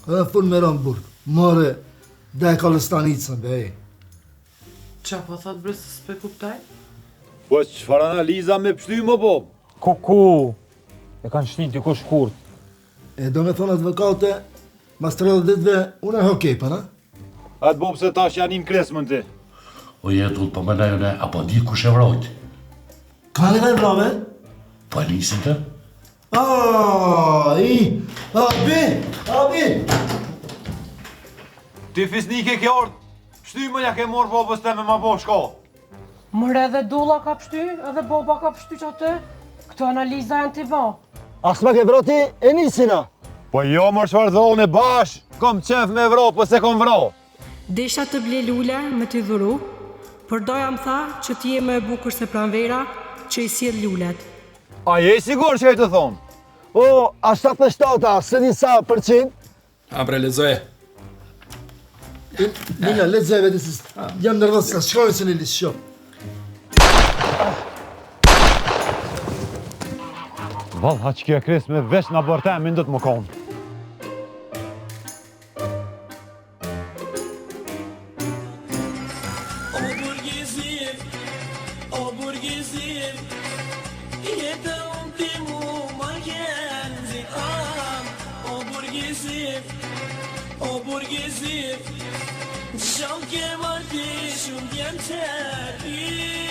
Edhe fun me Ramburg. More, dhe ka lëstanicën, bej. Qa po thot bre se s'pe kuptaj? Po çfarë analiza me pështy më po? Ku? E kanë shtin t'i ko shkurt. E do me thonë advokate, mas 30 ditëve, unë e hokej, pa, na? Atë bo pse tash janë im kresmën ti. O jetull për më nejone, apo di kush e vrojt? Ka në kaj vrave? Polisin të? Abi! Ti fisnike ke ardh, pështy më ja ke morë babës te me ma bo shko. Mërë edhe Dulla ka pështy, edhe Boba ka pështy që atë. Këto analiza janë t'i ba. As me ke vroti e nisina. Po jo më shfarë dhonë e bash, kom qef me vro, po se kom vro. Desha të ble lule me t'i dhuru, por doja më tha që ti je më e bukur se pranvera që i sjell lulet. A je sigur që e të thonë? O, a 77-a, se di sa përqind? A bre, lezoje. Nina, lexoj vetë se jam nervoz, shkoj se në lisë shumë. Val, ha që kje kres me vesh në abortem, mindët më konë. Shumë ke marti, shumë djemë qëri